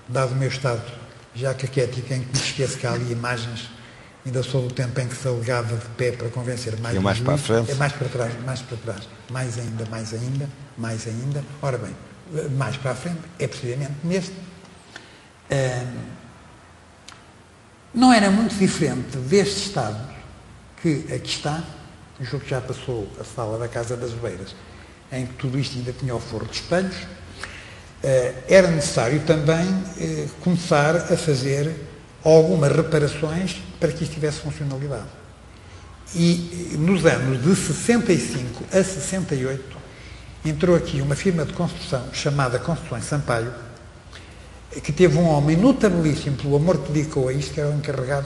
dado o meu estado já caquético, em que me esqueço que há ali imagens, ainda sou do tempo em que se alegava de pé para convencer mais. E mais para a frente? É mais para trás, mais ainda. Ora bem, mais para a frente, é precisamente neste. Não era muito diferente deste estado que aqui está, o jogo que já passou a sala da Casa das Beiras, em que tudo isto ainda tinha o forro de espelhos. Era necessário também começar a fazer algumas reparações para que isto tivesse funcionalidade. E nos anos de 65 a 68 entrou aqui uma firma de construção chamada Construções Sampaio, que teve um homem notabilíssimo pelo amor que dedicou a isto, que era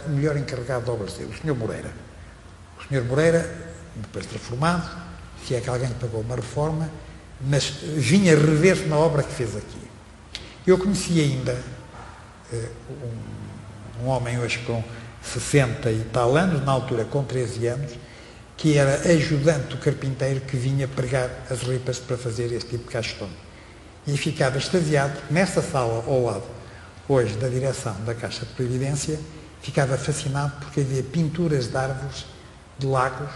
o melhor encarregado de obras dele, o Sr. Moreira. O Sr. Moreira, depois de reformado, se é que alguém pagou uma reforma, mas vinha rever-se na obra que fez aqui. Eu conheci ainda um homem hoje com 60 e tal anos, na altura com 13 anos, que era ajudante do carpinteiro que vinha pregar as ripas para fazer este tipo de caixotão. E ficava extasiado, nesta sala ao lado, hoje, da direção da Caixa de Previdência, ficava fascinado porque havia pinturas de árvores, de lagos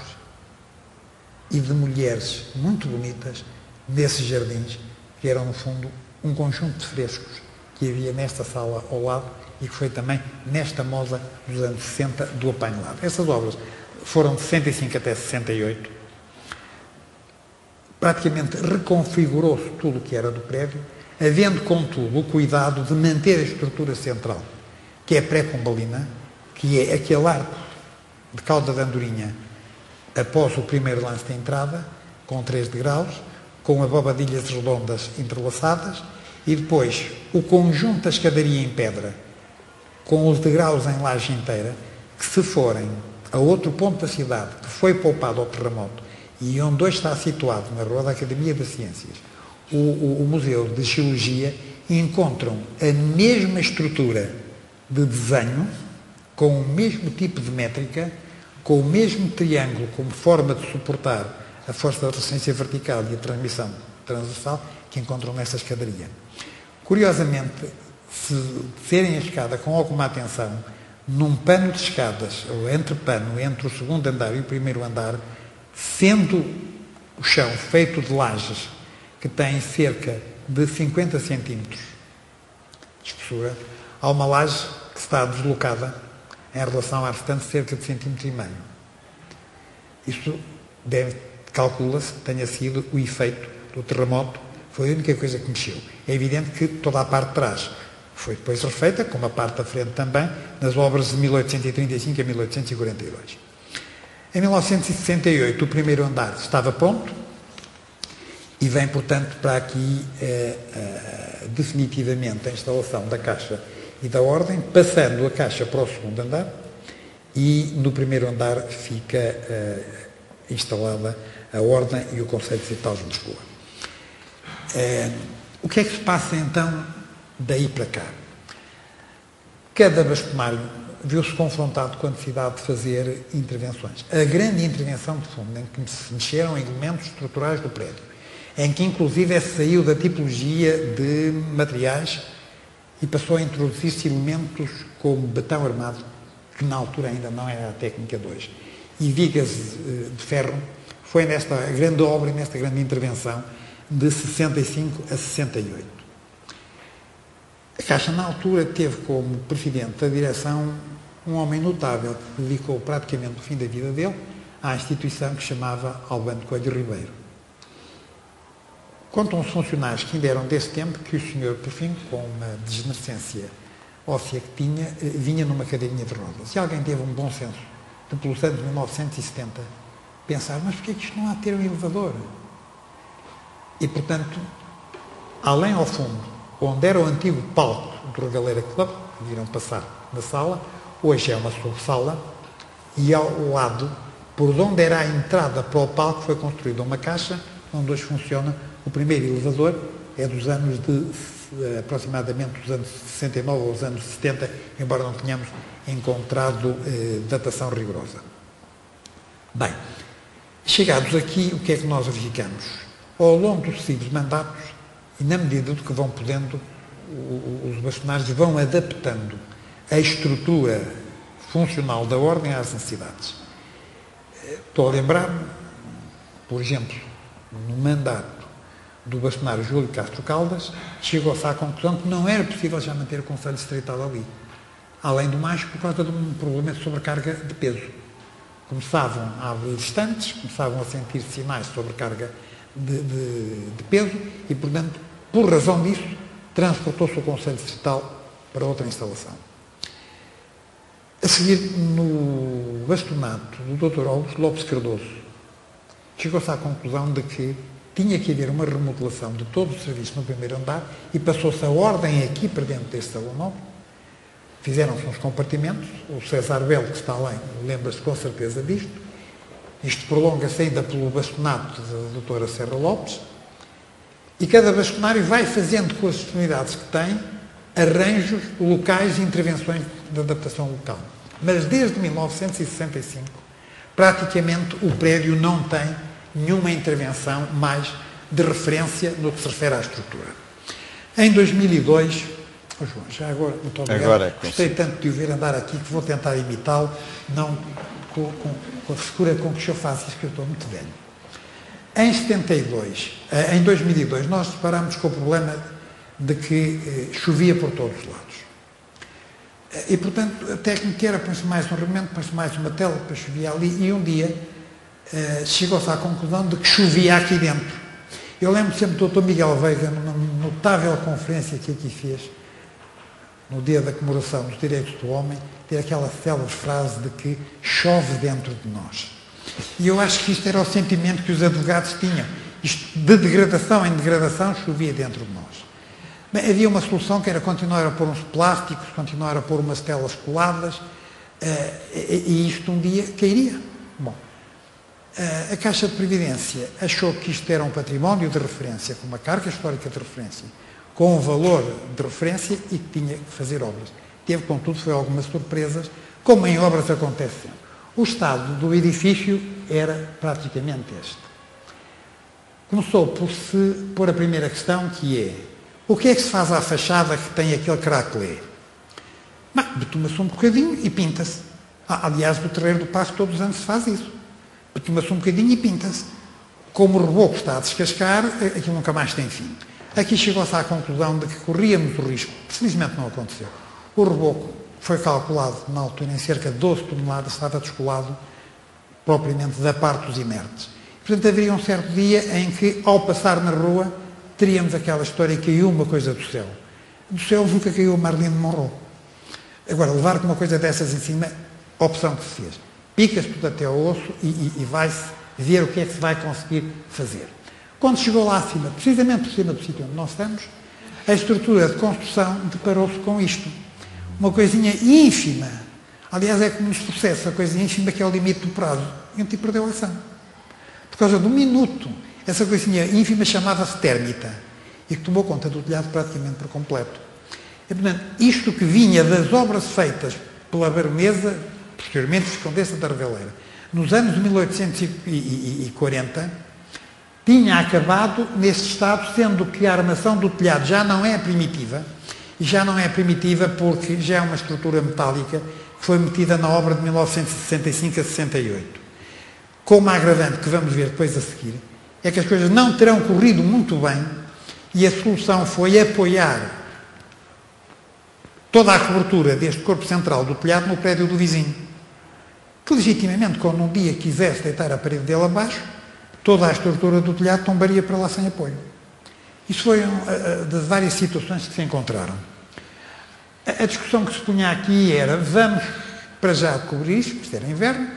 e de mulheres muito bonitas nesses jardins, que eram, no fundo, um conjunto de frescos que havia nesta sala ao lado e que foi também nesta moda dos anos 60 do apanho-lado. Essas obras foram de 65 até 68. Praticamente reconfigurou-se tudo o que era do prédio, havendo, contudo, o cuidado de manter a estrutura central, que é pré-pombalina, que é aquele arco de cauda de andorinha após o primeiro lance de entrada, com 3 degraus, com abobadilhas redondas entrelaçadas, e depois o conjunto da escadaria em pedra, com os degraus em laje inteira, que se forem a outro ponto da cidade, que foi poupado ao terremoto, e onde hoje está situado, na Rua da Academia das Ciências, o Museu de Geologia, encontram a mesma estrutura de desenho, com o mesmo tipo de métrica, com o mesmo triângulo como forma de suportar a força da resistência vertical e a transmissão transversal que encontram nessa escadaria. Curiosamente, se descerem a escada com alguma atenção, num pano de escadas, ou entre o segundo andar e o primeiro andar, sendo o chão feito de lajes que têm cerca de 50 centímetros de espessura, há uma laje que está deslocada em relação à restante cerca de 1,5 cm. Isso calcula-se, tenha sido o efeito do terremoto, foi a única coisa que mexeu. É evidente que toda a parte de trás foi depois refeita, como a parte da frente também, nas obras de 1835 a 1842. Em 1968, o primeiro andar estava pronto e vem, portanto, para aqui definitivamente a instalação da Caixa e da Ordem, passando a Caixa para o segundo andar e no primeiro andar fica instalada a Ordem e o Conselho Distrital de Lisboa. O que é que se passa então daí para cá? Cada bascumário viu-se confrontado com a necessidade de fazer intervenções. A grande intervenção de fundo, em que se mexeram elementos estruturais do prédio, em que inclusive saiu da tipologia de materiais e passou a introduzir-se elementos como betão armado, que na altura ainda não era a técnica de hoje, e vigas de ferro, foi nesta grande obra e nesta grande intervenção de 65 a 68. A Caixa, na altura, teve como presidente da direção um homem notável que dedicou praticamente o fim da vida dele à instituição que chamava Albano Coelho Ribeiro. Contam os funcionários que ainda eram desse tempo que o senhor, por fim, com uma degenerescência óssea que tinha, vinha numa cadeirinha de rodas. E alguém teve um bom senso de, pelos anos 1970, pensar, mas porquê que isto não há de ter um elevador? E, portanto, além ao fundo, onde era o antigo palco do Regaleira Club, que viram passar na sala, hoje é uma subsala, e ao lado, por onde era a entrada para o palco, foi construída uma caixa, onde hoje funciona o primeiro elevador, é dos anos de, aproximadamente dos anos 69 ou os anos 70, embora não tenhamos encontrado datação rigorosa. Bem, chegados aqui, o que é que nós verificamos? Ao longo dos sucessivos mandatos, e na medida do que vão podendo, os bastonares vão adaptando a estrutura funcional da ordem às necessidades. Estou a lembrar-me, por exemplo, no mandato do bastonário Júlio Castro Caldas, chegou-se à conclusão que não era possível já manter o Conselho Distrital ali. Além do mais, por causa de um problema de sobrecarga de peso. Começavam a abrir estantes, começavam a sentir sinais de sobrecarga de peso e, portanto, por razão disso, transportou-se o Conselho Distrital para outra instalação. A seguir, no bastonato do Dr. Augusto Lopes Cardoso, chegou-se à conclusão de que tinha que haver uma remodelação de todo o serviço no primeiro andar e passou-se a ordem aqui para dentro deste salão novo. Fizeram-se uns compartimentos, o César Belo, que está lá, lembra-se com certeza disto. Isto prolonga-se ainda pelo bastonato da doutora Serra Lopes, e cada bastonário vai fazendo com as disponibilidades que tem arranjos locais e intervenções de adaptação local. Mas desde 1965, praticamente o prédio não tem nenhuma intervenção mais de referência no que se refere à estrutura. Em 2002, João, já agora, muito obrigado. Agora, gostei tanto de o ver andar aqui que vou tentar imitá-lo, não com a frescura com que o senhor faz isso, que eu estou muito velho. Em 2002, nós deparámos com o problema de que chovia por todos os lados. E, portanto, a técnica era põe-se mais um remendo, põe-se mais uma tela, depois chovia ali, e um dia chegou-se à conclusão de que chovia aqui dentro. Eu lembro sempre do Dr. Miguel Veiga, numa notável conferência que aqui fez, no dia da comemoração dos direitos do homem, ter aquela célebre frase de que chove dentro de nós. E eu acho que isto era o sentimento que os advogados tinham. Isto, de degradação em degradação, chovia dentro de nós. Bem, havia uma solução que era continuar a pôr uns plásticos, continuar a pôr umas telas coladas, e isto um dia cairia. Bom, a Caixa de Previdência achou que isto era um património de referência, com uma carga histórica de referência, com um valor de referência e que tinha que fazer obras. Teve, contudo, foi algumas surpresas, como em obras acontece sempre. O estado do edifício era praticamente este. Começou por se pôr a primeira questão, que é: o que é que se faz à fachada que tem aquele craquelé? Betuma-se um bocadinho e pinta-se. Aliás, no Terreiro do Paço todos os anos se faz isso. Betuma-se um bocadinho e pinta-se. Como o reboco está a descascar, aquilo nunca mais tem fim. Aqui chegou-se à conclusão de que corríamos o risco, felizmente não aconteceu. O reboco foi calculado na altura em cerca de 12 toneladas, estava descolado propriamente da parte dos inertes. Portanto, haveria um certo dia em que, ao passar na rua, teríamos aquela história que caiu uma coisa do céu. Do céu nunca caiu a Marilyn Monroe. Agora, levar com uma coisa dessas em cima, a opção que se fez. Pica-se tudo até ao osso e vai-se ver o que é que se vai conseguir fazer. Quando chegou lá acima, precisamente por cima do sítio onde nós estamos, a estrutura de construção deparou-se com isto. Uma coisinha ínfima. Aliás, é como nos processos, a coisa ínfima que é o limite do prazo. E um tipo perdeu a ação. Por causa de um minuto, essa coisinha ínfima chamava-se térmita e que tomou conta do telhado praticamente por completo. E, portanto, isto que vinha das obras feitas pela baronesa, posteriormente viscondessa da Reveleira, nos anos de 1840, tinha acabado nesse estado, sendo que a armação do telhado já não é primitiva, e já não é primitiva porque já é uma estrutura metálica que foi metida na obra de 1965 a 68. Com uma agravante que vamos ver depois a seguir, é que as coisas não terão corrido muito bem e a solução foi apoiar toda a cobertura deste corpo central do telhado no prédio do vizinho, que legitimamente, quando um dia quisesse deitar a parede dele abaixo, toda a estrutura do telhado tombaria para lá sem apoio. Isso foi das várias situações que se encontraram. A discussão que se punha aqui era: vamos para já cobrir isto, isto era inverno,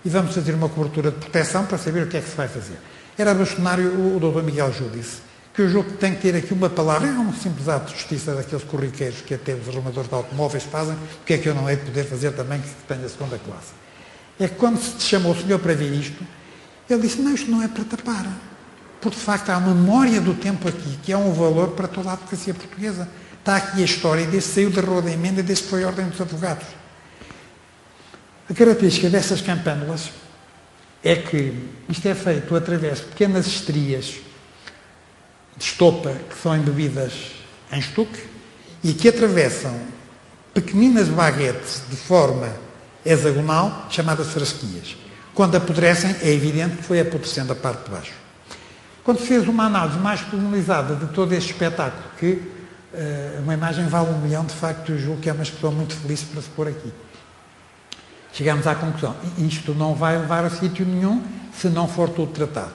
e vamos fazer uma cobertura de proteção para saber o que é que se vai fazer. Era bastonário o Dr. Miguel Júlio disse que eu julgo que tem que ter aqui uma palavra, é um simples ato de justiça daqueles corriqueiros que até os arrumadores de automóveis fazem, porque é que eu não hei de poder fazer também que tenho a segunda classe. É que quando se chamou o senhor para ver isto, ele disse: não, isto não é para tapar. Porque, de facto, há uma memória do tempo aqui, que é um valor para toda a advocacia portuguesa. Está aqui a história desde que saiu da Rua da Emenda, desde que foi a Ordem dos Advogados. A característica dessas campânulas é que isto é feito através de pequenas estrias de estopa que são embebidas em estuque e que atravessam pequeninas baguetes de forma hexagonal, chamadas frasquias. Quando apodrecem, é evidente que foi apodrecendo a parte de baixo. Quando se fez uma análise mais pormenorizada de todo este espetáculo, que uma imagem vale 1 milhão, de facto, eu julgo que é uma expressão muito feliz para se pôr aqui. Chegámos à conclusão, isto não vai levar a sítio nenhum se não for tudo tratado.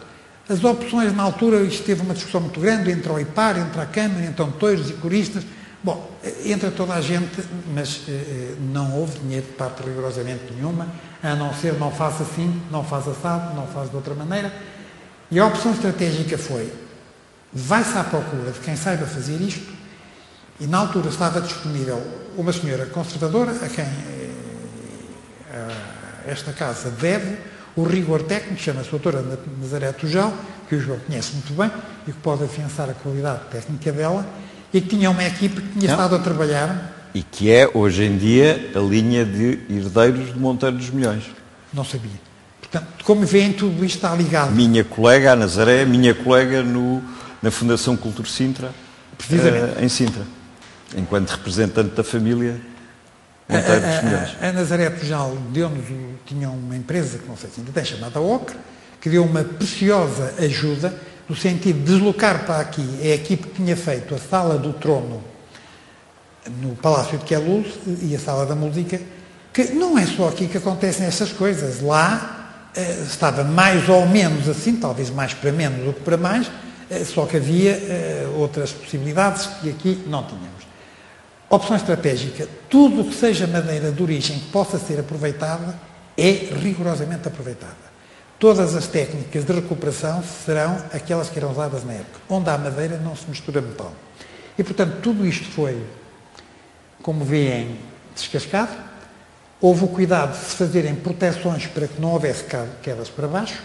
As opções, na altura, isto teve uma discussão muito grande entre o IPAR, entre a Câmara, entre auditores e coristas. Bom, entra toda a gente, mas não houve dinheiro de parte rigorosamente nenhuma, a não ser não faz assim, não faz assado, não faz de outra maneira. E a opção estratégica foi, vai-se à procura de quem saiba fazer isto, e na altura estava disponível uma senhora conservadora, a quem esta casa deve o rigor técnico, chama-se doutora Nazaré Tujal, que o João conhece muito bem e que pode afiançar a qualidade técnica dela, e que tinha uma equipe que tinha estado a trabalhar. E que é, hoje em dia, a linha de herdeiros de Monteiro dos Milhões. Não sabia. Portanto, como veem, tudo isto está ligado. Minha colega, a Nazaré, minha colega na Fundação Cultura Sintra, em Sintra, enquanto representante da família Monteiro dos Milhões. A Nazaré Tujal tinha uma empresa, que não sei se ainda tem, chamada Ocre, que deu uma preciosa ajuda, no sentido de deslocar para aqui a equipe que tinha feito a Sala do Trono no Palácio de Queluz e a Sala da Música, que não é só aqui que acontecem estas coisas. Lá estava mais ou menos assim, talvez mais para menos do que para mais, só que havia outras possibilidades que aqui não tínhamos. Opção estratégica, tudo o que seja madeira de origem que possa ser aproveitada é rigorosamente aproveitada. Todas as técnicas de recuperação serão aquelas que eram usadas na época. Onde há madeira não se mistura metal. E, portanto, tudo isto foi, como veem, descascado. Houve o cuidado de se fazerem proteções para que não houvesse quedas para baixo.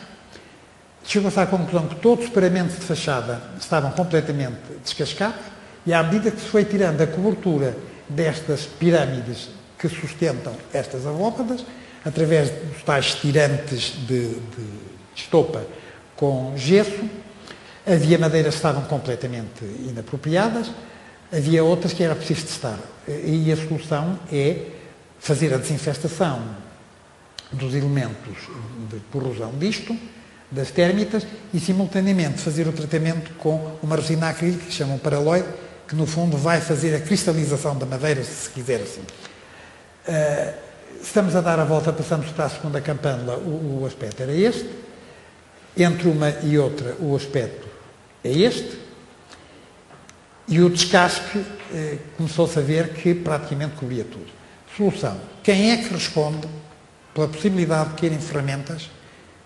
Chegou-se à conclusão que todos os paramentos de fachada estavam completamente descascados e, à medida que se foi tirando a cobertura destas pirâmides que sustentam estas abóbadas, através dos tais tirantes de estopa com gesso, havia madeiras que estavam completamente inapropriadas, havia outras que era preciso testar. E a solução é fazer a desinfestação dos elementos de corrosão disto, das térmitas, e simultaneamente fazer o tratamento com uma resina acrílica que chamam paraloide, que no fundo vai fazer a cristalização da madeira, se quiser assim. Estamos a dar a volta, passamos para a segunda campanula, o aspecto era este. Entre uma e outra, o aspecto é este. E o descasque começou-se a ver que praticamente cobria tudo. Solução. Quem é que responde pela possibilidade de terem ferramentas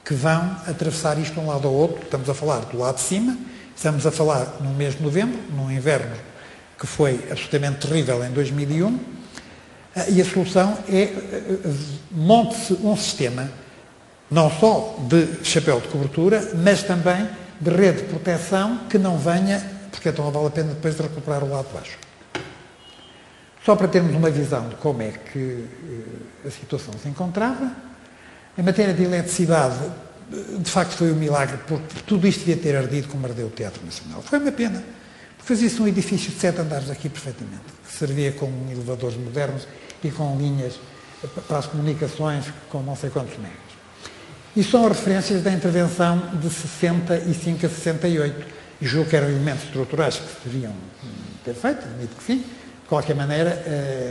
que vão atravessar isto de um lado ao outro? Estamos a falar do lado de cima, estamos a falar no mês de novembro, num inverno que foi absolutamente terrível em 2001. E a solução é monte-se um sistema, não só de chapéu de cobertura, mas também de rede de proteção que não venha, porque então não vale a pena depois de recuperar o lado de baixo. Só para termos uma visão de como é que a situação se encontrava, em matéria de eletricidade, de facto foi um milagre, porque tudo isto devia ter ardido como ardeu o Teatro Nacional. Foi uma pena, porque fazia-se um edifício de 7 andares aqui perfeitamente, que servia com elevadores modernos e com linhas para as comunicações com não sei quantos megas. E são referências da intervenção de 65 a 68. E julgo que eram elementos estruturais que se deviam ter feito, admito que sim. De qualquer maneira,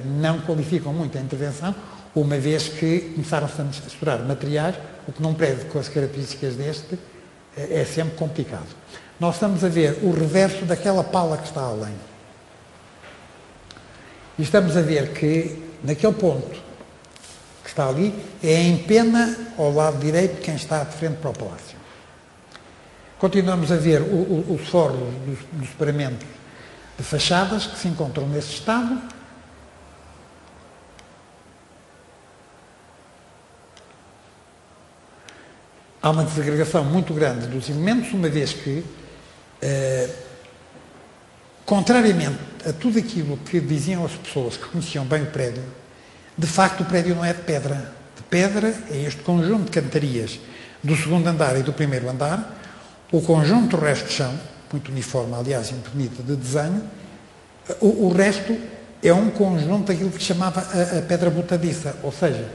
não qualificam muito a intervenção, uma vez que começaram-se a misturar materiais, o que num prédio com as características deste é sempre complicado. Nós estamos a ver o reverso daquela pala que está além. E estamos a ver que, naquele ponto que está ali, é em pena ao lado direito de quem está de frente para o palácio. Continuamos a ver os forros dos paramentos de fachadas que se encontram nesse estado. Há uma desagregação muito grande dos elementos, uma vez que, contrariamente a tudo aquilo que diziam as pessoas que conheciam bem o prédio, de facto o prédio não é de pedra. De pedra é este conjunto de cantarias do segundo andar e do primeiro andar, o conjunto do resto de chão, muito uniforme, aliás, muito bonito de desenho, O resto é um conjunto daquilo que chamava a pedra botadiça, ou seja,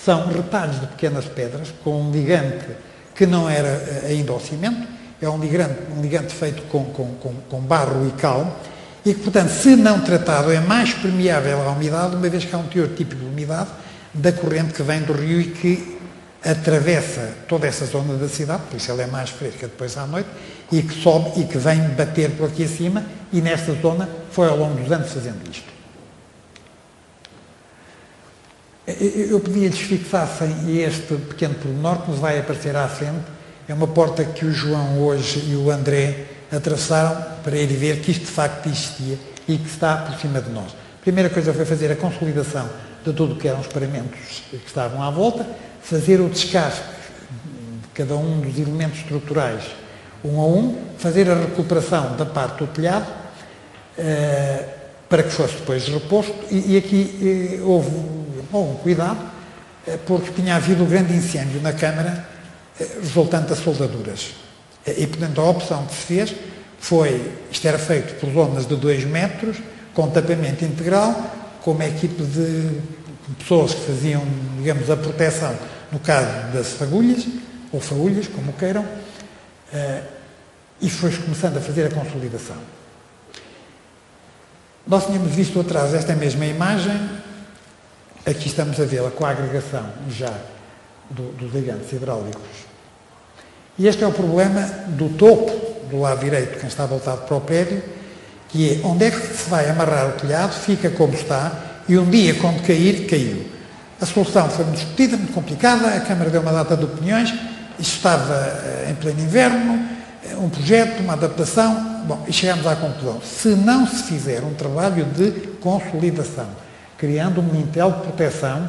são retalhos de pequenas pedras com um ligante que não era ainda ao cimento, é um ligante feito com barro e cal, e que, portanto, se não tratado, é mais permeável à umidade, uma vez que há um teor típico de umidade da corrente que vem do rio e que atravessa toda essa zona da cidade, por isso ela é mais fresca depois à noite, e que sobe e que vem bater por aqui acima, e nesta zona foi ao longo dos anos fazendo isto. Eu pedia-lhes que fixassem este pequeno pormenor que nos vai aparecer à frente. É uma porta que o João hoje e o André atravessaram para ir ver que isto de facto existia e que está por cima de nós. A primeira coisa foi fazer a consolidação de tudo o que eram os paramentos que estavam à volta, fazer o descasque de cada um dos elementos estruturais um a um, fazer a recuperação da parte do telhado para que fosse depois reposto e aqui houve um cuidado porque tinha havido um grande incêndio na Câmara resultante das soldaduras. E, portanto, a opção que se fez foi, isto era feito por zonas de 2 metros, com tapamento integral, com uma equipe de pessoas que faziam, digamos, a proteção, no caso das fagulhas, ou fagulhas, como queiram, e foi começando a fazer a consolidação. Nós tínhamos visto atrás esta mesma imagem, aqui estamos a vê-la com a agregação já dos ligantes hidráulicos. E este é o problema do topo, do lado direito, quem está voltado para o prédio, que é onde é que se vai amarrar o telhado, fica como está, e um dia, quando cair, caiu. A solução foi muito discutida, muito complicada, a Câmara deu uma data de opiniões, isto estava em pleno inverno, um projeto, uma adaptação, bom, e chegámos à conclusão. Se não se fizer um trabalho de consolidação, criando um lintel de proteção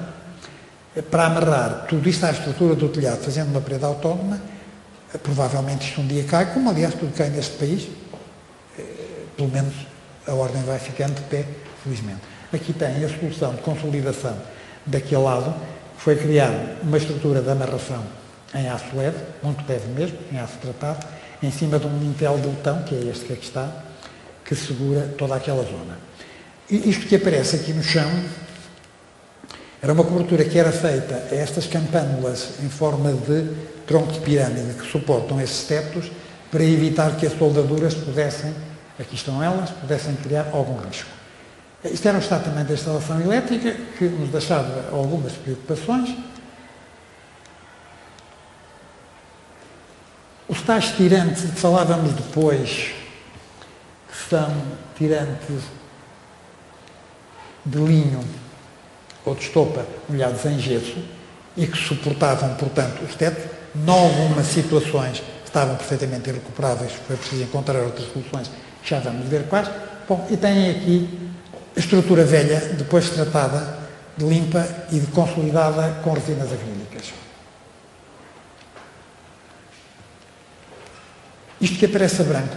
para amarrar tudo isto à estrutura do telhado, fazendo uma parede autónoma, provavelmente isto um dia cai, como aliás tudo cai neste país, pelo menos a ordem vai ficando de pé, felizmente. Aqui tem a solução de consolidação daquele lado, foi criar uma estrutura de amarração em aço leve, muito leve mesmo, em aço tratado, em cima de um lintel de letão, que é este que aqui está, que segura toda aquela zona. E isto que aparece aqui no chão era uma cobertura que era feita a estas campânulas em forma de tronco de pirâmide que suportam esses tetos para evitar que as soldaduras pudessem, aqui estão elas, pudessem criar algum risco. Isto era o estado também da instalação elétrica, que nos deixava algumas preocupações. Os tais tirantes de que falávamos depois, que são tirantes de linho ou de estopa molhados em gesso e que suportavam, portanto, os tetos, em algumas situações estavam perfeitamente irrecuperáveis, foi preciso encontrar outras soluções, já vamos ver quais. Bom, e têm aqui a estrutura velha, depois tratada, de limpa e de consolidada com resinas acrílicas. Isto que aparece a branco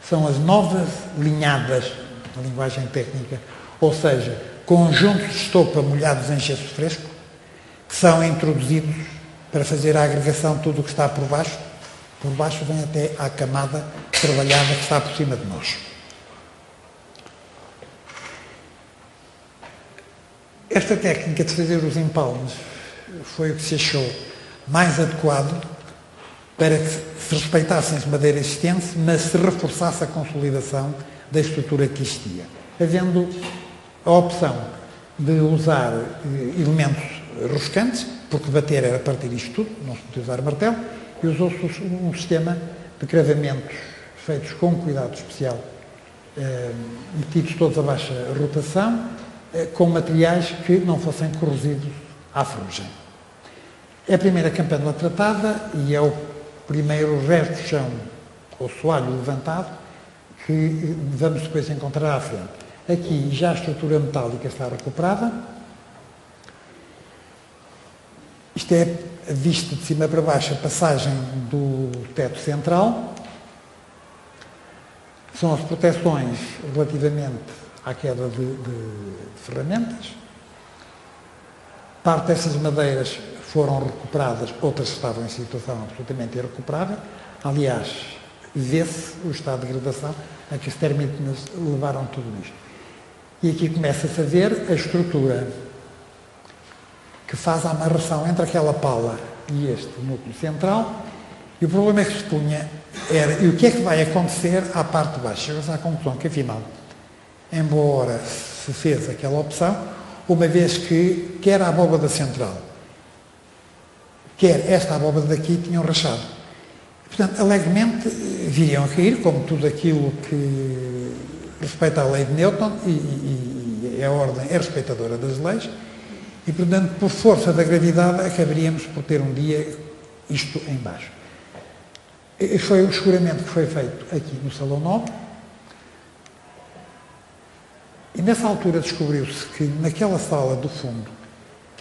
são as novas linhadas, na linguagem técnica, ou seja, conjuntos de estopa molhados em gesso fresco, que são introduzidos para fazer a agregação de tudo o que está por baixo. Por baixo vem até à camada trabalhada que está por cima de nós. Esta técnica de fazer os empalmes foi o que se achou mais adequado para que se respeitassem as madeiras existentes, mas se reforçasse a consolidação da estrutura que existia. Havendo a opção de usar elementos roscantes, porque bater era partir isto tudo, não se podia usar martelo, e usou-se um sistema de cravamentos feitos com cuidado especial, metidos todos a baixa rotação, com materiais que não fossem corrosivos à ferrugem. É a primeira campânula tratada e é o primeiro resto de chão, ou soalho levantado, que vamos depois encontrar à frente. Aqui já a estrutura metálica está recuperada. Isto é visto de cima para baixo a passagem do teto central. São as proteções relativamente à queda de ferramentas. Parte dessas madeiras foram recuperadas, outras estavam em situação absolutamente irrecuperável. Aliás, vê-se o estado de degradação a que as termitas levaram tudo isto. E aqui começa-se a ver a estrutura que faz a amarração entre aquela pala e este núcleo central, e o problema que se punha era, e o que é que vai acontecer à parte de baixo? Chegou-se à conclusão que, afinal, embora se fez aquela opção, uma vez que quer a abóbada central, quer esta abóbada daqui, tinham rachado. Portanto, alegremente, viriam a cair, como tudo aquilo que respeita a lei de Newton, e a ordem é respeitadora das leis, e, portanto, por força da gravidade, acabaríamos por ter um dia isto em baixo. Foi o escuramento que foi feito aqui no Salão Nobre, e nessa altura descobriu-se que naquela sala do fundo,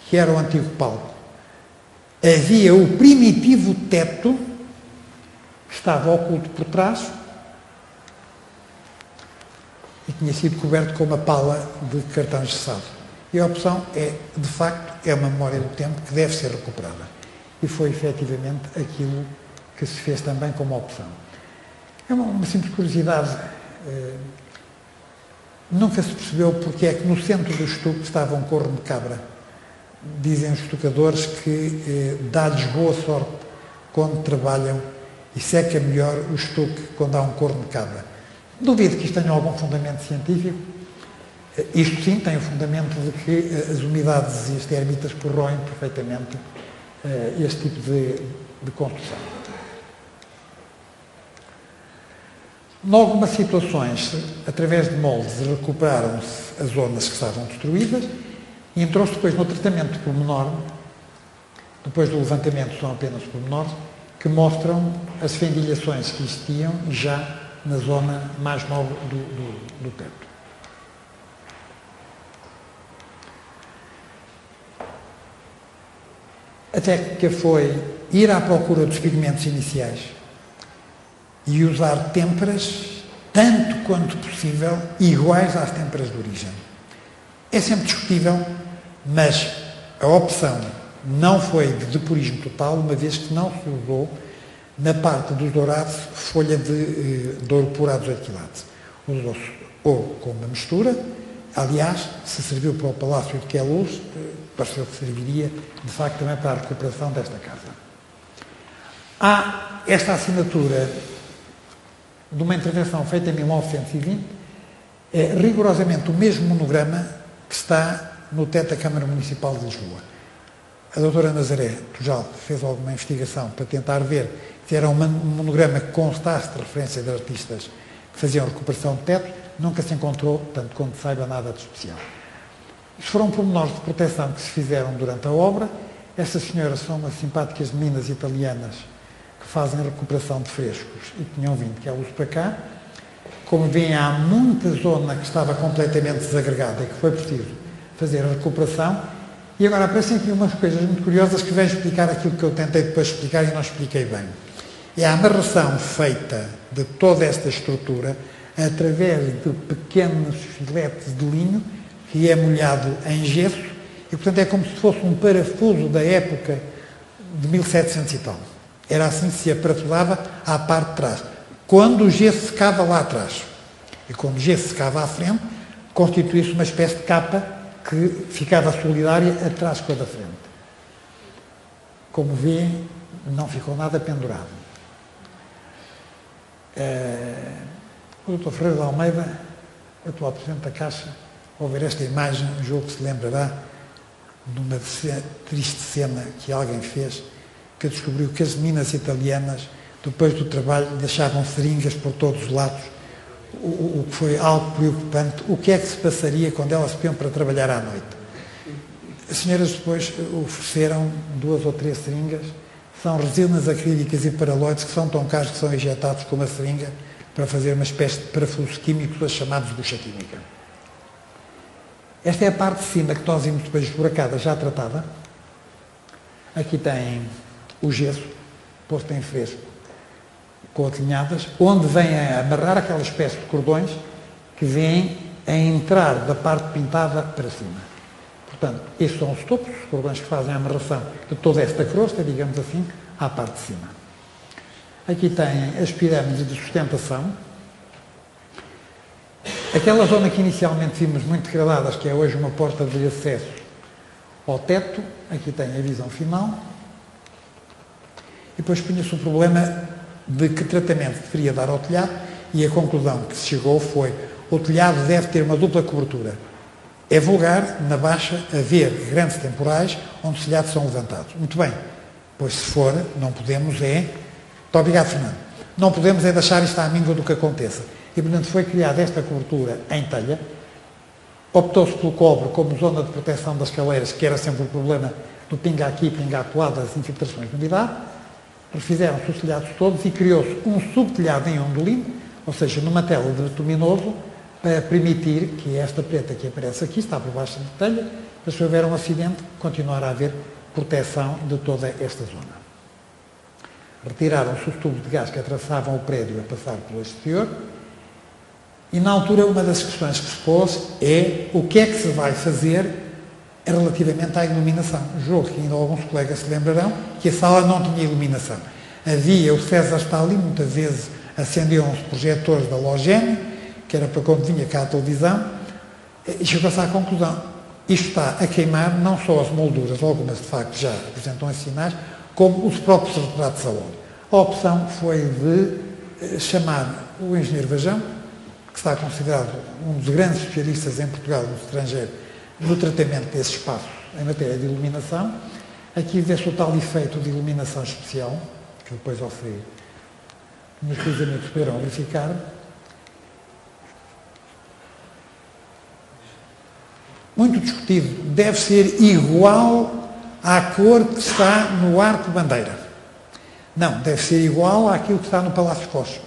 que era o antigo palco, havia o primitivo teto que estava oculto por trás e tinha sido coberto com uma pala de cartão engessado. E a opção é, de facto, é uma memória do tempo que deve ser recuperada. E foi efetivamente aquilo que se fez também como opção. É uma simples curiosidade. Nunca se percebeu porque é que no centro do estuque estava um corno de cabra. Dizem os estucadores que dá-lhes boa sorte quando trabalham e seca melhor o estuque quando há um corno de cabra. Duvido que isto tenha algum fundamento científico. Isto sim tem o fundamento de que as umidades e as termitas corroem perfeitamente este tipo de construção. Em algumas situações, através de moldes, recuperaram-se as zonas que estavam destruídas e entrou-se depois no tratamento de pormenor, depois do levantamento são apenas pormenores, que mostram as fendilhações que existiam já na zona mais nobre do teto. A técnica foi ir à procura dos pigmentos iniciais e usar têmperas, tanto quanto possível, iguais às têmperas de origem. É sempre discutível, mas a opção não foi de depurismo total, uma vez que não se usou, na parte dos dourados, folha de ouro purados etilados. Usou-se ou com uma mistura, aliás, se serviu para o Palácio de Queluz, pareceu que serviria, de facto, também para a recuperação desta casa. Há esta assinatura de uma intervenção feita em 1920, é rigorosamente o mesmo monograma que está no teto da Câmara Municipal de Lisboa. A doutora Nazaré Tujal fez alguma investigação para tentar ver se era um monograma que constasse de referência de artistas que faziam recuperação de teto, nunca se encontrou, tanto quanto saiba, nada de especial. Isto foram pormenores de proteção que se fizeram durante a obra. Estas senhoras são umas simpáticas meninas italianas que fazem recuperação de frescos e tinham vindo que é luz para cá. Como veem, há muita zona que estava completamente desagregada e que foi preciso fazer a recuperação. E agora aparecem aqui umas coisas muito curiosas que vêm explicar aquilo que eu tentei depois explicar e não expliquei bem. É a amarração feita de toda esta estrutura através de pequenos filetes de linho que é molhado em gesso e, portanto, é como se fosse um parafuso da época de 1700 e tal. Era assim que se aparafusava à parte de trás. Quando o gesso secava lá atrás. E quando o gesso secava à frente, constituía-se uma espécie de capa que ficava solidária atrás com a da frente. Como vêem, não ficou nada pendurado. O Dr. Ferreira de Almeida, atual Presidente da Caixa, ao ver esta imagem, julgo que se lembrará de uma triste cena que alguém fez, que descobriu que as meninas italianas, depois do trabalho, deixavam seringas por todos os lados, o que foi algo preocupante. O que é que se passaria quando elas se iam para trabalhar à noite? As senhoras depois ofereceram 2 ou 3 seringas, são resinas acrílicas e paraloides que são tão caros que são injetados com uma seringa para fazer uma espécie de parafusos químicos chamados bucha química. Esta é a parte de cima que nós vimos depois esburacada, já tratada. Aqui tem o gesso, posto em fresco, com alinhadas, onde vem a amarrar aquela espécie de cordões que vêm a entrar da parte pintada para cima. Portanto, estes são os topos, os cordões que fazem a amarração de toda esta crosta, digamos assim, à parte de cima. Aqui tem as pirâmides de sustentação, Aquela zona que inicialmente vimos muito degradadas, que é hoje uma porta de acesso ao teto, aqui tem a visão final. E depois punha-se o problema de que tratamento deveria dar ao telhado, e a conclusão que se chegou foi: o telhado deve ter uma dupla cobertura. É vulgar, na Baixa, haver grandes temporais onde os telhados são levantados. Muito bem, pois se for, não podemos é... Muito obrigado, Fernando. Não podemos é deixar isto à míngua do que aconteça. E, portanto, foi criada esta cobertura em telha. Optou-se pelo cobre como zona de proteção das caleiras, que era sempre o problema do pinga aqui, pinga acolá, das infiltrações de umidade. Refizeram-se os telhados todos e criou-se um subtelhado em ondulino, ou seja, numa tela de bituminoso, para permitir que esta preta que aparece aqui, está por baixo da telha, para se houver um acidente, continuar a haver proteção de toda esta zona. Retiraram-se os tubos de gás que atravessavam o prédio a passar pelo exterior, e na altura uma das questões que se pôs é o que é que se vai fazer relativamente à iluminação. Julgo que ainda alguns colegas se lembrarão que a sala não tinha iluminação. Havia o César Stalin, muitas vezes acendiam-se projetores da Logene, que era para quando vinha cá a televisão, e chegou-se à conclusão: isto está a queimar não só as molduras, algumas de facto já apresentam esses sinais, como os próprios retratos a óleo. A opção foi de chamar o engenheiro Vajão, que está considerado um dos grandes especialistas em Portugal e no estrangeiro no tratamento desses espaços em matéria de iluminação. Aqui vê-se o tal efeito de iluminação especial, que depois ao sair meus queridos amigos poderão verificar. Muito discutido, deve ser igual à cor que está no arco-bandeira. Não, deve ser igual àquilo que está no Palácio Costa.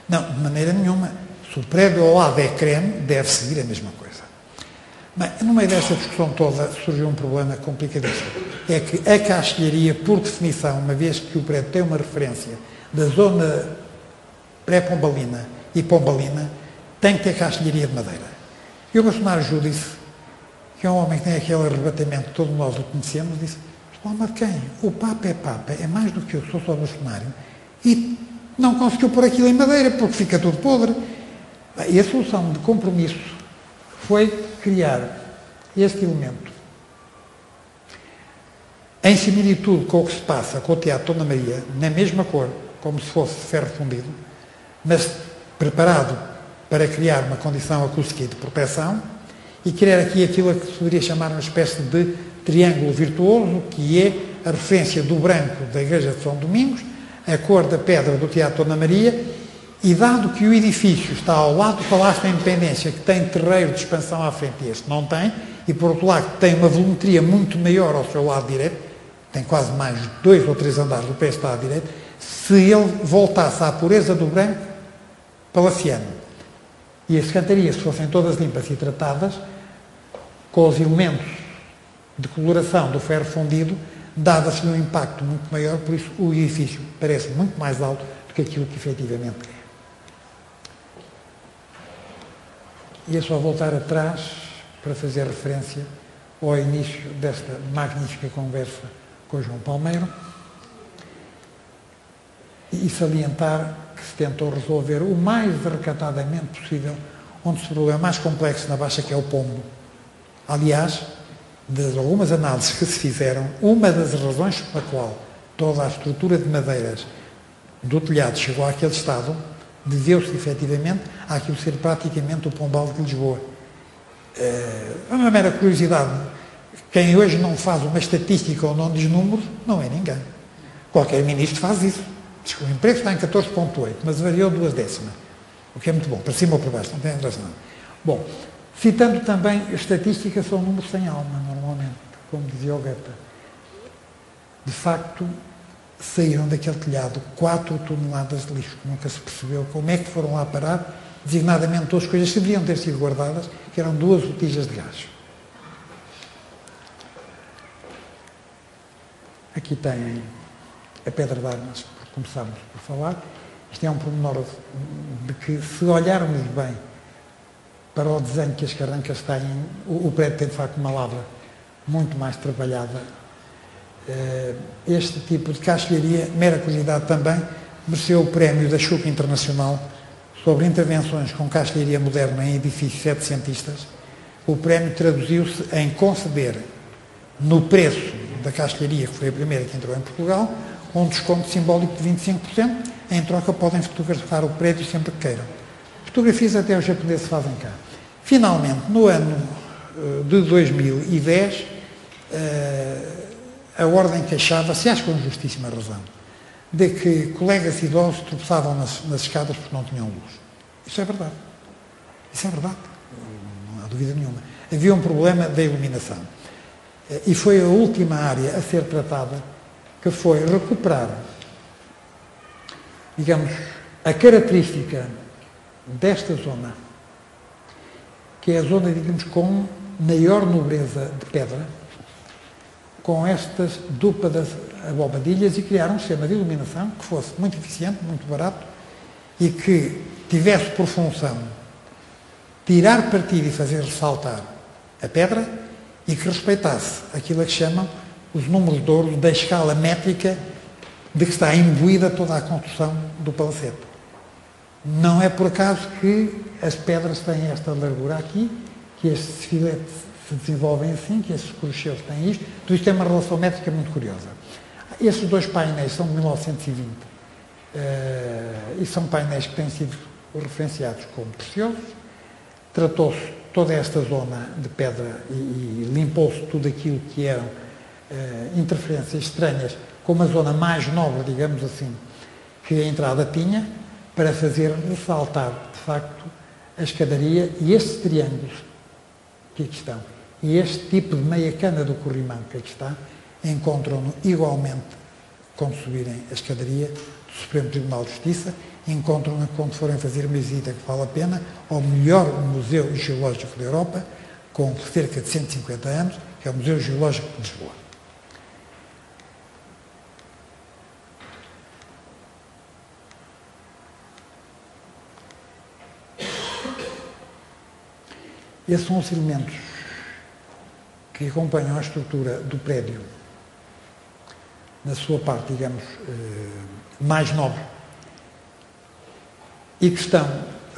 Não, de maneira nenhuma. Se o prédio ao lado é creme, deve seguir a mesma coisa. Bem, no meio desta discussão toda surgiu um problema complicadíssimo. É que a caixilharia, por definição, uma vez que o prédio tem uma referência da zona pré-pombalina e pombalina, tem que ter caixilharia de madeira. E o Bolsonaro Júlio disse, que é um homem que tem aquele arrebatamento que todos nós o conhecemos, disse: mas quem? O Papa, é mais do que eu, sou só Bolsonaro. E não conseguiu pôr aquilo em madeira, porque fica tudo podre. E a solução de compromisso foi criar este elemento em similitude com o que se passa com o Teatro Dona Maria, na mesma cor, como se fosse ferro fundido, mas preparado para criar uma condição acústica e de proteção, e criar aqui aquilo que se poderia chamar uma espécie de triângulo virtuoso, que é a referência do branco da Igreja de São Domingos, a cor da pedra do Teatro Dona Maria, e dado que o edifício está ao lado do Palácio da Independência, que tem terreiro de expansão à frente, e este não tem, e por outro lado tem uma volumetria muito maior ao seu lado direito, tem quase mais 2 ou 3 andares do pé está à direita, se ele voltasse à pureza do branco palaciano e as cantarias fossem todas limpas e tratadas, com os elementos de coloração do ferro fundido, dava-se um impacto muito maior, por isso o edifício parece muito mais alto do que aquilo que efetivamente é. E é só voltar atrás para fazer referência ao início desta magnífica conversa com o João Palmeiro e salientar que se tentou resolver o mais recatadamente possível onde se problema mais complexo na Baixa, que é o pombo. Aliás, das algumas análises que se fizeram, uma das razões pela qual toda a estrutura de madeiras do telhado chegou àquele estado deveu-se efetivamente àquilo ser praticamente o Pombal de Lisboa. Uma mera curiosidade, quem hoje não faz uma estatística ou não diz números, não é ninguém. Qualquer ministro faz isso. Diz que o emprego está em 14,8, mas variou 0,2, o que é muito bom, para cima ou para baixo, não tem razão. Bom, citando também, estatísticas são números sem alma, normalmente, como dizia o Goethe. De facto, saíram daquele telhado 4 toneladas de lixo, nunca se percebeu como é que foram lá parar, designadamente duas coisas que deveriam ter sido guardadas, que eram 2 botijas de gás. Aqui tem a pedra de armas, por começarmos por falar. Isto é um pormenor de que, se olharmos bem para o desenho que as carrancas têm, o prédio tem de facto uma lavra muito mais trabalhada. Este tipo de caixilharia, mera curiosidade também, mereceu o prémio da Chuca Internacional sobre intervenções com castelharia moderna em edifícios setecentistas, o prémio traduziu-se em conceder, no preço da castelharia, que foi a primeira que entrou em Portugal, um desconto simbólico de 25%, em troca podem fotografar o prédio sempre que queiram. Fotografias até os japoneses fazem cá. Finalmente, no ano de 2010, a Ordem queixava-se, acho com justíssima razão, de que colegas idosos tropeçavam nas escadas porque não tinham luz. Isso é verdade. Isso é verdade. Não há dúvida nenhuma. Havia um problema da iluminação. E foi a última área a ser tratada, que foi recuperar, digamos, a característica desta zona, que é a zona, digamos, com maior nobreza de pedra, com estas dúpadas abobadilhas, e criar um sistema de iluminação que fosse muito eficiente, muito barato, e que tivesse por função tirar partido e fazer ressaltar a pedra, e que respeitasse aquilo a que chamam os números de ouro da escala métrica de que está imbuída toda a construção do palacete. Não é por acaso que as pedras têm esta largura aqui, que estes filetes se desenvolvem assim, que estes crochês têm isto. Tudo isto tem uma relação métrica muito curiosa. Estes dois painéis são de 1920 e são painéis que têm sido referenciados como preciosos. Tratou-se toda esta zona de pedra e limpou-se tudo aquilo que eram interferências estranhas, com uma zona mais nobre, digamos assim, que a entrada tinha, para fazer ressaltar, de facto, a escadaria e estes triângulos que aqui estão. E este tipo de meia cana do corrimão que aqui está, encontram-no igualmente quando subirem a escadaria do Supremo Tribunal de Justiça, encontram-no quando forem fazer uma visita que vale a pena ao melhor museu geológico da Europa, com cerca de 150 anos, que é o Museu Geológico de Lisboa. Esses são os elementos que acompanham a estrutura do prédio na sua parte, digamos, mais nobre, e que estão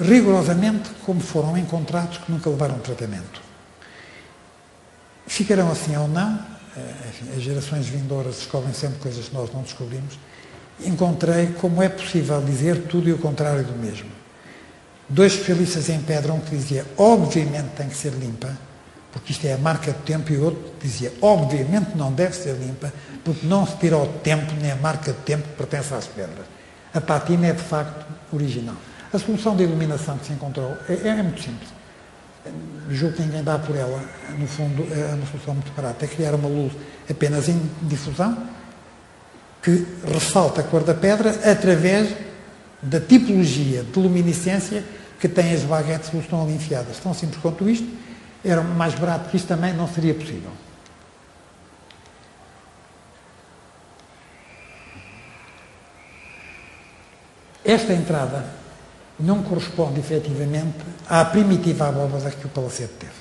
rigorosamente como foram encontrados, que nunca levaram tratamento. Ficarão assim ou não, enfim, as gerações vindouras descobrem sempre coisas que nós não descobrimos. Encontrei como é possível dizer tudo e o contrário do mesmo. Dois especialistas em pedra, um que dizia obviamente tem que ser limpa, porque isto é a marca do tempo, e o outro dizia obviamente não deve ser limpa, porque não se tira o tempo nem a marca do tempo que pertence às pedras. A patina é de facto original. A solução de iluminação que se encontrou é muito simples. Julgo que ninguém dá por ela. No fundo, é uma solução muito barata. É criar uma luz apenas em difusão, que ressalta a cor da pedra através da tipologia de luminescência que têm as baguetes que estão ali enfiadas. Tão simples quanto isto. Era mais barato que isto também não seria possível. Esta entrada não corresponde efetivamente à primitiva abóbada que o palacete teve.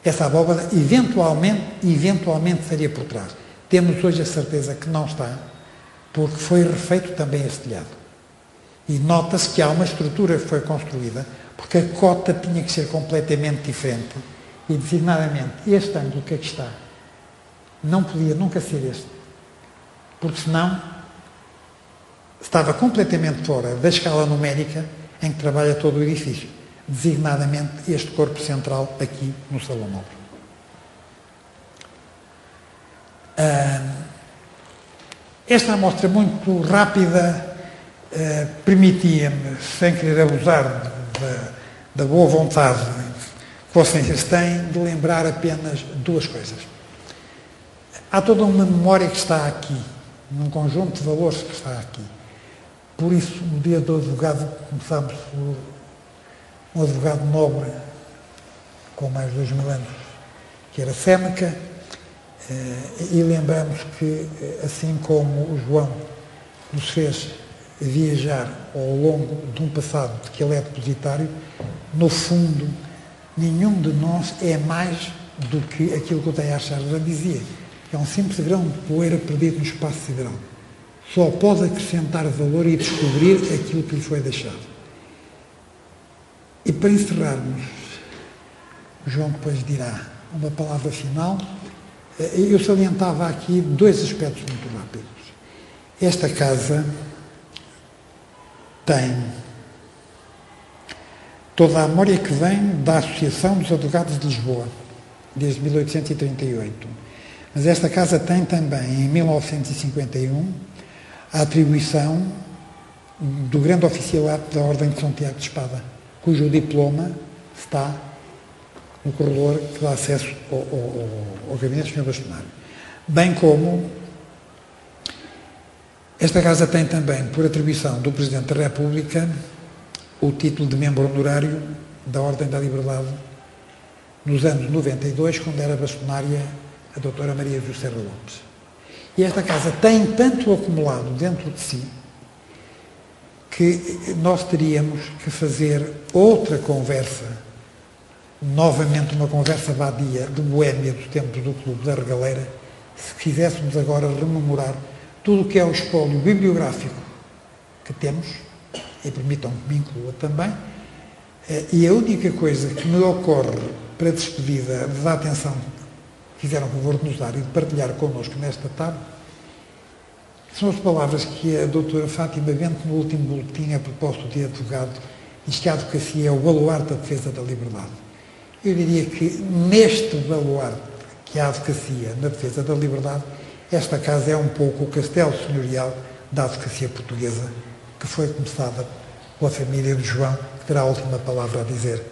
Essa abóbada eventualmente estaria por trás. Temos hoje a certeza que não está, porque foi refeito também esse telhado. E nota-se que há uma estrutura que foi construída, porque a cota tinha que ser completamente diferente, e designadamente este ângulo que aqui está não podia nunca ser este, porque senão estava completamente fora da escala numérica em que trabalha todo o edifício, designadamente este corpo central aqui no Salão Nobre. Esta amostra muito rápida permitia-me, sem querer abusar da boa vontade que vocês têm, de lembrar apenas duas coisas. Há toda uma memória que está aqui, num conjunto de valores que está aqui. Por isso, no dia do advogado, começámos por um advogado nobre, com mais de 2000 anos, que era Séneca, e lembramos que, assim como o João nos fez viajar ao longo de um passado de que ele é depositário, no fundo, nenhum de nós é mais do que aquilo que o Teilhard de Chardin dizia. É um simples grão de poeira perdido no espaço sideral. Só pode acrescentar valor e descobrir aquilo que lhe foi deixado. E para encerrarmos, o João depois dirá uma palavra final. Eu salientava aqui dois aspectos muito rápidos. Esta casa tem toda a memória que vem da Associação dos Advogados de Lisboa, desde 1838. Mas esta casa tem também, em 1951, a atribuição do grande oficialato da Ordem de São Tiago de Espada, cujo diploma está no corredor que dá acesso ao gabinete do Sr. Bastonário. Bem como esta casa tem também, por atribuição do Presidente da República, o título de membro honorário da Ordem da Liberdade nos anos 92, quando era bastonária a doutora Maria José Lopes. E esta casa tem tanto acumulado dentro de si que nós teríamos que fazer outra conversa, novamente uma conversa vadia de boémia dos tempos do Clube da Regaleira, se quiséssemos agora rememorar tudo o que é o espólio bibliográfico que temos, e permitam que me inclua também, e a única coisa que me ocorre para despedida da atenção que fizeram o favor de nos dar e de partilhar connosco nesta tarde, são as palavras que a doutora Fátima Bento, no último boletim a propósito de advogado, diz que a advocacia é o baluarte da defesa da liberdade. Eu diria que neste baluarte que é a advocacia na defesa da liberdade, esta casa é um pouco o castelo senhorial da advocacia portuguesa, que foi começada pela família de João, que terá a última palavra a dizer.